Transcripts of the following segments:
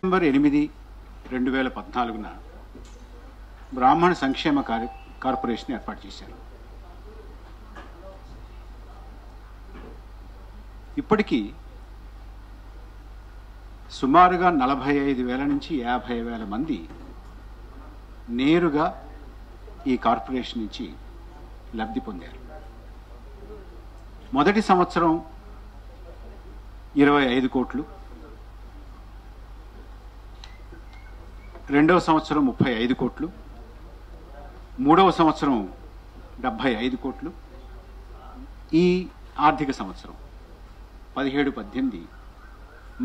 November 8, 2014న బ్రాహ్మణ సంక్షేమ corporation ఏర్పాటు చేశారు. ఇప్పటికీ సుమారుగా 45,000 నుంచి 50,000 మంది నేరుగా ఈ కార్పొరేషన్ నుంచి లబ్ధి పొందారు. మొదటి సంవత్సరం 25 కోట్లు, రెండవ సంవత్సరం 35 కోట్లు, మూడవ సంవత్సరం 75 కోట్లు, ఈ ఆర్థిక సంవత్సరం 17-18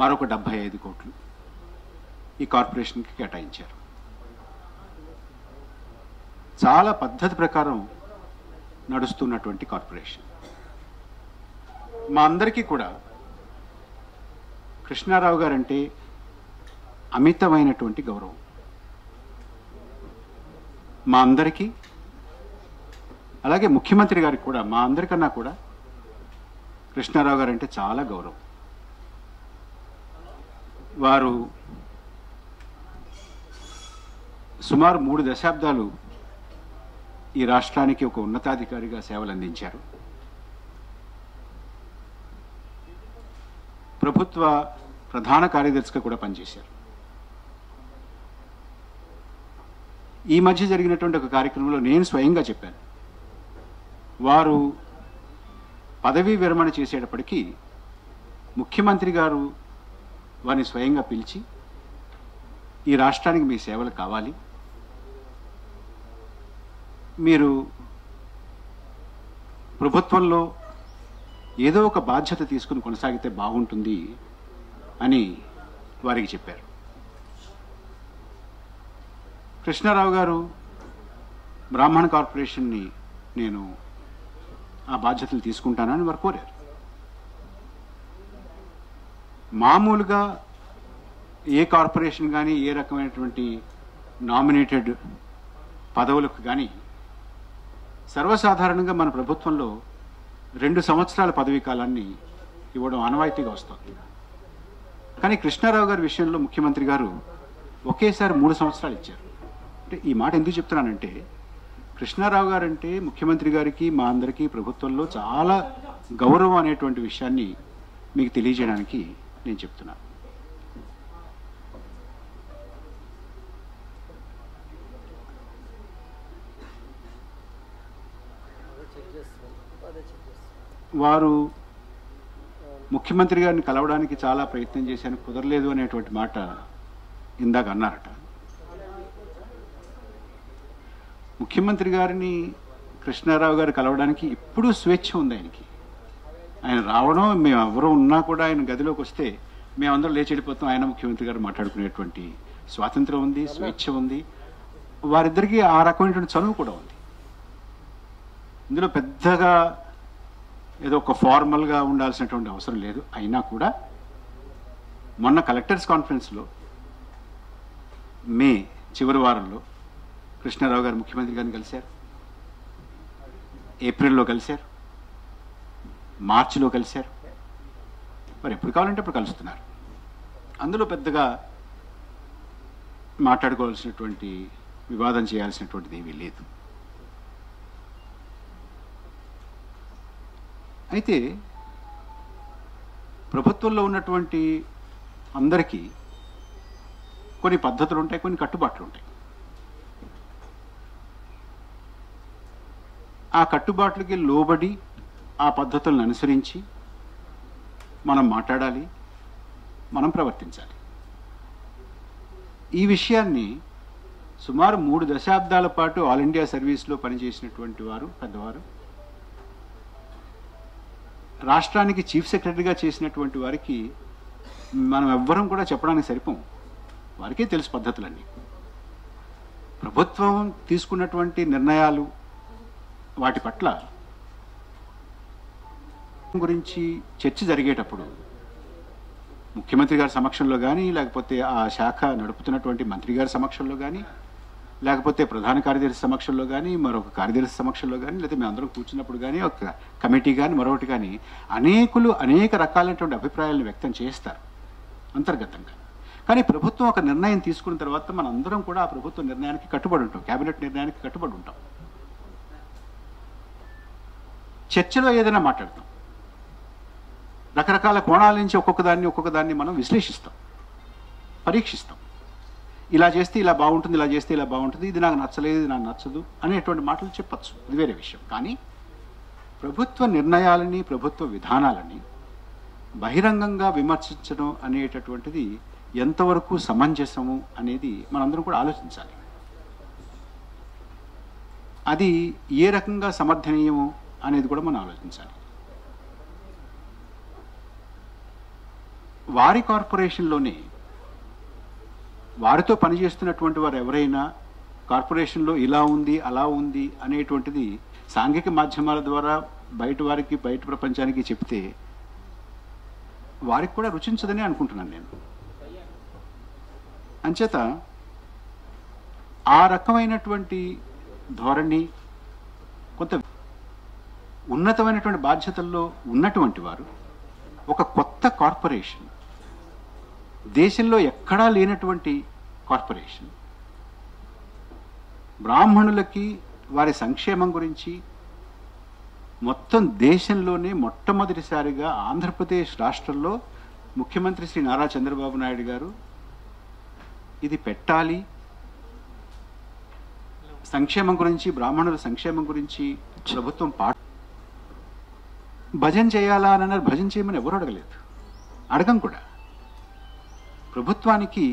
మరొక 75 కోట్లు ఈ కార్పొరేషన్కి కేటాయించారు. చాలా పద్ధతి ప్రకారం నడుస్తున్నటువంటి కార్పొరేషన్. మా అందరికీ కూడా కృష్ణారావు గారంటే అమితమైనటువంటి గౌరవం. మా అందరికీ, అలాగే ముఖ్యమంత్రి గారికి కూడా, మా అందరికన్నా కూడా కృష్ణారావు గారు అంటే చాలా గౌరవం. వారు సుమారు 3 దశాబ్దాలు ఈ రాష్ట్రానికి ఒక ఉన్నతాధికారిగా సేవలు అందించారు. ప్రభుత్వ ప్రధాన కార్యదర్శిగా కూడా పనిచేశారు. ఈ మధ్య జరిగినటువంటి ఒక కార్యక్రమంలో నేను స్వయంగా చెప్పాను, వారు పదవీ విరమణ చేసేటప్పటికీ ముఖ్యమంత్రి గారు వారిని స్వయంగా పిలిచి, ఈ రాష్ట్రానికి మీ సేవలు కావాలి, మీరు ప్రభుత్వంలో ఏదో ఒక బాధ్యత తీసుకుని కొనసాగితే బాగుంటుంది అని వారికి చెప్పారు. కృష్ణారావు గారు బ్రాహ్మణ కార్పొరేషన్ని నేను ఆ బాధ్యతలు తీసుకుంటానని వారు కోరారు. మామూలుగా ఏ కార్పొరేషన్ కానీ ఏ రకమైనటువంటి నామినేటెడ్ పదవులకు కానీ సర్వసాధారణంగా మన ప్రభుత్వంలో 2 సంవత్సరాల పదవీ కాలాన్ని ఇవ్వడం ఆనవాయితీగా వస్తుంది. కానీ కృష్ణారావు గారి విషయంలో ముఖ్యమంత్రి గారు ఒకేసారి 3 సంవత్సరాలు ఇచ్చారు. అంటే ఈ మాట ఎందుకు చెప్తున్నానంటే, కృష్ణారావు గారు అంటే ముఖ్యమంత్రి గారికి, మా అందరికీ ప్రభుత్వంలో చాలా గౌరవం అనేటువంటి విషయాన్ని మీకు తెలియజేయడానికి నేను చెప్తున్నాను. వారు ముఖ్యమంత్రి గారిని కలవడానికి చాలా ప్రయత్నం చేశాను, కుదరలేదు అనేటువంటి మాట ఇందాక అన్నారట. ముఖ్యమంత్రి గారిని కృష్ణారావు గారు కలవడానికి ఎప్పుడూ స్వేచ్ఛ ఉంది ఆయనకి. ఆయన రావడం, మేము ఎవరు ఉన్నా కూడా ఆయన గదిలోకి వస్తే మేమందరం లేచి వెళ్ళిపోతాం, ఆయన ముఖ్యమంత్రి గారు మాట్లాడుకునేటువంటి స్వాతంత్రం ఉంది, స్వేచ్ఛ ఉంది. వారిద్దరికీ ఆ రకమైనటువంటి చనువు కూడా ఉంది. ఇందులో పెద్దగా ఏదో ఒక ఫార్మల్గా ఉండాల్సినటువంటి అవసరం లేదు. అయినా కూడా మొన్న కలెక్టర్స్ కాన్ఫరెన్స్లో మే చివరి వారంలో కృష్ణారావు గారు ముఖ్యమంత్రి గారిని కలిశారు, ఏప్రిల్లో కలిశారు, మార్చిలో కలిశారు. మరి ఎప్పుడు కావాలంటే అప్పుడు కలుస్తున్నారు. అందులో పెద్దగా మాట్లాడుకోవాల్సినటువంటి, వివాదం చేయాల్సినటువంటిది ఏమీ లేదు. అయితే ప్రభుత్వంలో ఉన్నటువంటి అందరికీ కొన్ని పద్ధతులు ఉంటాయి, కొన్ని కట్టుబాట్లు ఉంటాయి. ఆ కట్టుబాట్లకి లోబడి ఆ పద్ధతులను అనుసరించి మనం మాట్లాడాలి, మనం ప్రవర్తించాలి. ఈ విషయాన్ని సుమారు 3 దశాబ్దాల పాటు ఆల్ ఇండియా సర్వీస్లో పనిచేసినటువంటి వారు, పెద్దవారు, రాష్ట్రానికి చీఫ్ సెక్రటరీగా చేసినటువంటి వారికి మనం ఎవ్వరం కూడా చెప్పడానికి సరిపోం. వారికే తెలుసు పద్ధతులన్నీ. ప్రభుత్వం తీసుకున్నటువంటి నిర్ణయాలు, వాటి పట్ల గురించి చర్చ జరిగేటప్పుడు ముఖ్యమంత్రి గారి సమక్షంలో కానీ, లేకపోతే ఆ శాఖ నడుపుతున్నటువంటి మంత్రి గారి సమక్షంలో కానీ, లేకపోతే ప్రధాన కార్యదర్శి సమక్షంలో కానీ, మరొక కార్యదర్శి సమక్షంలో కానీ, లేకపోతే మేము అందరం కూర్చున్నప్పుడు కానీ, ఒక కమిటీ కానీ, మరొకటి కానీ, అనేక రకాలైనటువంటి అభిప్రాయాలను వ్యక్తం చేస్తారు అంతర్గతంగా. కానీ ప్రభుత్వం ఒక నిర్ణయం తీసుకున్న తర్వాత మనందరం కూడా ఆ ప్రభుత్వ నిర్ణయానికి కట్టుబడి ఉంటాం, కేబినెట్ నిర్ణయానికి కట్టుబడి ఉంటాం. చర్చలో ఏదైనా మాట్లాడతాం, రకరకాల కోణాల నుంచి ఒక్కొక్క దాన్ని మనం విశ్లేషిస్తాం, పరీక్షిస్తాం. ఇలా చేస్తే ఇలా బాగుంటుంది, ఇలా చేస్తే ఇలా బాగుంటుంది, ఇది నాకు నచ్చలేదు, ఇది నాకు నచ్చదు అనేటువంటి మాటలు చెప్పచ్చు, ఇది వేరే విషయం. కానీ ప్రభుత్వ నిర్ణయాలని, ప్రభుత్వ విధానాలని బహిరంగంగా విమర్శించడం అనేటటువంటిది ఎంతవరకు సమంజసము అనేది మనందరం కూడా ఆలోచించాలి. అది ఏ రకంగా సమర్థనీయము అనేది కూడా మనం ఆలోచించాలి. వారి కార్పొరేషన్లోనే వారితో పనిచేస్తున్నటువంటి వారు ఎవరైనా కార్పొరేషన్లో ఇలా ఉంది అలా ఉంది అనేటువంటిది సాంఘిక మాధ్యమాల ద్వారా బయట వారికి, బయట ప్రపంచానికి చెప్తే వారికి కూడా రుచించదని అనుకుంటున్నాను నేను. అంచేత ఆ రకమైనటువంటి ధోరణి, కొంత ఉన్నతమైనటువంటి బాధ్యతల్లో ఉన్నటువంటి వారు ఒక కొత్త కార్పొరేషన్, దేశంలో ఎక్కడా లేనటువంటి కార్పొరేషన్, బ్రాహ్మణులకి వారి సంక్షేమం గురించి మొత్తం దేశంలోనే మొట్టమొదటిసారిగా ఆంధ్రప్రదేశ్ రాష్ట్రంలో ముఖ్యమంత్రి శ్రీ నారా చంద్రబాబు నాయుడు గారు ఇది పెట్టాలి, సంక్షేమం గురించి, బ్రాహ్మణుల సంక్షేమం గురించి ప్రభుత్వం భజన చేయాలా అని అన్నారు. భజన చేయమని ఎవరు అడగలేదు, అడగం కూడా. ప్రభుత్వానికి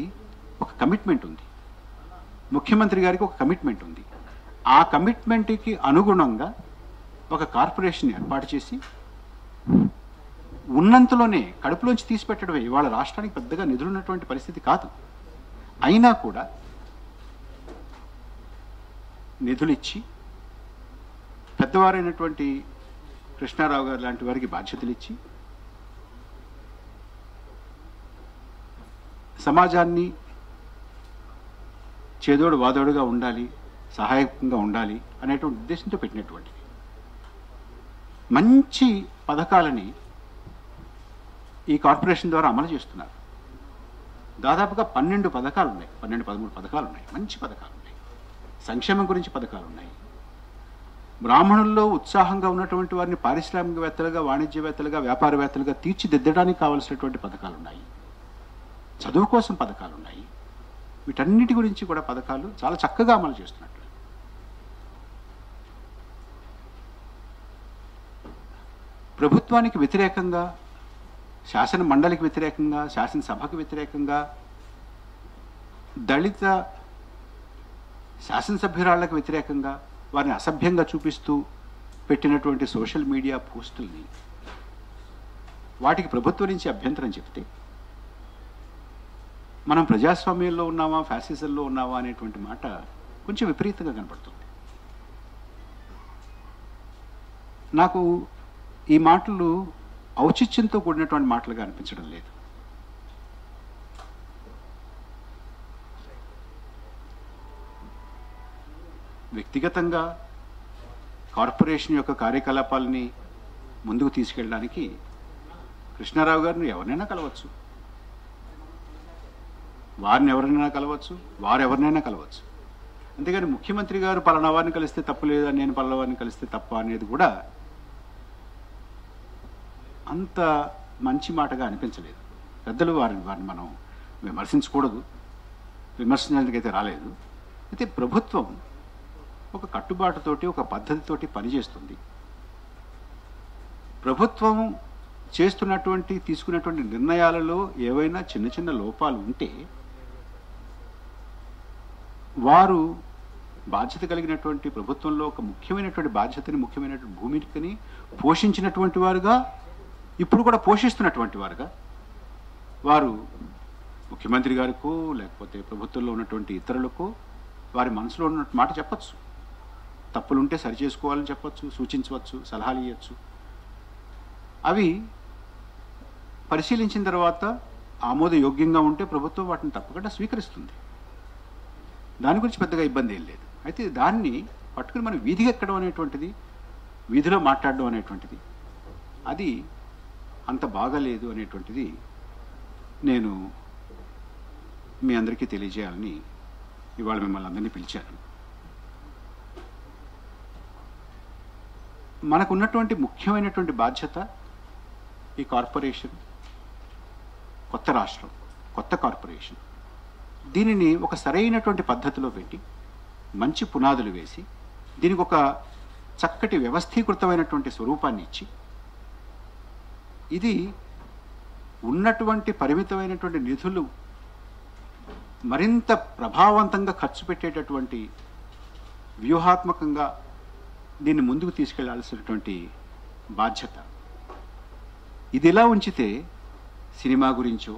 ఒక కమిట్మెంట్ ఉంది, ముఖ్యమంత్రి గారికి ఒక కమిట్మెంట్ ఉంది. ఆ కమిట్మెంట్కి అనుగుణంగా ఒక కార్పొరేషన్ ఏర్పాటు చేసి ఉన్నంతలోనే కడుపులోంచి తీసిపెట్టడమే. ఇవాళ రాష్ట్రానికి పెద్దగా నిధులు ఉన్నటువంటి పరిస్థితి కాదు, అయినా కూడా నిధులిచ్చి పెద్దవారైనటువంటి కృష్ణారావు గారు లాంటి వారికి బాధ్యతలు ఇచ్చి సమాజాన్ని చేదోడు వాదోడుగా ఉండాలి, సహాయకంగా ఉండాలి అనేటువంటి ఉద్దేశంతో పెట్టినటువంటిది. మంచి పథకాలని ఈ కార్పొరేషన్ ద్వారా అమలు చేస్తున్నారు. దాదాపుగా 12 పథకాలు ఉన్నాయి, 12-13 పథకాలు ఉన్నాయి, మంచి పథకాలు ఉన్నాయి. సంక్షేమం గురించి పథకాలు ఉన్నాయి. బ్రాహ్మణుల్లో ఉత్సాహంగా ఉన్నటువంటి వారిని పారిశ్రామికవేత్తలుగా, వాణిజ్యవేత్తలుగా, వ్యాపారవేత్తలుగా తీర్చిదిద్దడానికి కావలసినటువంటి పథకాలు ఉన్నాయి. చదువు కోసం పథకాలు ఉన్నాయి. వీటన్నిటి గురించి కూడా పథకాలు చాలా చక్కగా అమలు చేస్తున్నట్లు. ప్రభుత్వానికి వ్యతిరేకంగా, శాసన మండలికి వ్యతిరేకంగా, శాసనసభకు వ్యతిరేకంగా, దళిత శాసనసభ్యురాళ్లకు వ్యతిరేకంగా వారిని అసభ్యంగా చూపిస్తూ పెట్టినటువంటి సోషల్ మీడియా పోస్టుల్ని, వాటికి ప్రభుత్వం నుంచి అభ్యంతరం చెప్తే మనం ప్రజాస్వామ్యంలో ఉన్నామా, ఫ్యాసిజంలో ఉన్నామా అనేటువంటి మాట కొంచెం విపరీతంగా కనపడుతుంది. నాకు ఈ మాటలు ఔచిత్యంతో కూడినటువంటి మాటలుగా అనిపించడం లేదు. వ్యక్తిగతంగా కార్పొరేషన్ యొక్క కార్యకలాపాలని ముందుకు తీసుకెళ్ళడానికి కృష్ణారావు గారిని ఎవరినైనా కలవచ్చు, వారిని ఎవరినైనా కలవచ్చు, వారెవరినైనా కలవచ్చు. అంతేగాని ముఖ్యమంత్రి గారు పలానా వారిని కలిస్తే తప్పు లేదా, నేను పలానా వారిని కలిస్తే తప్ప అనేది కూడా అంత మంచి మాటగా అనిపించలేదు. పెద్దలు వారిని మనం విమర్శించకూడదు, విమర్శించడానికైతే రాలేదు. అయితే ప్రభుత్వం ఒక కట్టుబాటుతోటి, ఒక పద్ధతితోటి పనిచేస్తుంది. ప్రభుత్వం తీసుకున్నటువంటి నిర్ణయాలలో ఏవైనా చిన్న చిన్న లోపాలు ఉంటే వారు బాధ్యత కలిగినటువంటి ప్రభుత్వంలో ఒక ముఖ్యమైనటువంటి బాధ్యతని, ముఖ్యమైనటువంటి భూమిని పోషించినటువంటి వారుగా, ఇప్పుడు కూడా పోషిస్తున్నటువంటి వారుగా వారు ముఖ్యమంత్రి గారికో లేకపోతే ప్రభుత్వంలో ఉన్నటువంటి ఇతరులకు వారి మనసులో ఉన్న మాట చెప్పచ్చు. తప్పులుంటే సరి చేసుకోవాలని చెప్పచ్చు, సూచించవచ్చు, సలహాలు ఇవ్వచ్చు. అవి పరిశీలించిన తర్వాత ఆమోదయోగ్యంగా ఉంటే ప్రభుత్వం వాటిని తప్పకుండా స్వీకరిస్తుంది. దాని గురించి పెద్దగా ఇబ్బంది ఏం లేదు. అయితే దాన్ని పట్టుకుని మనం వీధికి ఎక్కడం అనేటువంటిది, వీధిలో మాట్లాడడం అనేటువంటిది, అది అంత బాగాలేదు అనేటువంటిది నేను మీ అందరికీ తెలియజేయాలని ఇవాళ మిమ్మల్ని అందరినీ పిలిచాను. మనకున్నటువంటి ముఖ్యమైనటువంటి బాధ్యత ఈ కార్పొరేషన్, కొత్త రాష్ట్రం, కొత్త కార్పొరేషన్, దీనిని ఒక సరైనటువంటి పద్ధతిలో పెట్టి మంచి పునాదులు వేసి దీనికి ఒక చక్కటి వ్యవస్థీకృతమైనటువంటి స్వరూపాన్ని ఇచ్చి ఇది ఉన్నటువంటి పరిమితమైనటువంటి నిధులు మరింత ప్రభావవంతంగా ఖర్చు పెట్టేటటువంటి వ్యూహాత్మకంగా దీన్ని ముందుకు తీసుకెళ్లాల్సినటువంటి బాధ్యత. ఇది ఇలా ఉంచితే సినిమా గురించో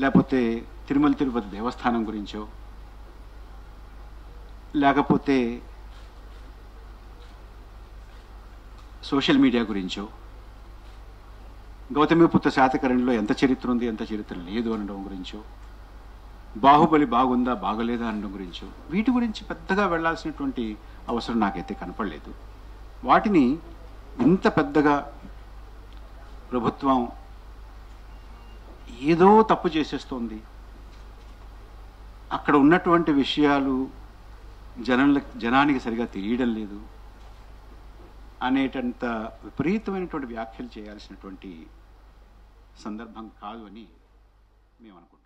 లేకపోతే తిరుమల తిరుపతి దేవస్థానం గురించో లేకపోతే సోషల్ మీడియా గురించో, గౌతమిపుత్ర శాతకర్ణిలో ఎంత చరిత్ర ఉంది ఎంత చరిత్ర లేదు అనడం గురించో, బాహుబలి బాగుందా బాగలేదా అనడం గురించో, వీటి గురించి పెద్దగా వెళ్లాల్సినటువంటి అవసరం నాకైతే కనపడలేదు. వాటిని ఇంత పెద్దగా ప్రభుత్వం ఏదో తప్పు చేసేస్తోంది, అక్కడ ఉన్నటువంటి విషయాలు జనానికి సరిగా తెలియడం లేదు అనేటంత విపరీతమైనటువంటి వ్యాఖ్యలు చేయాల్సినటువంటి సందర్భం కాదు అని మేము అనుకుంటున్నాం.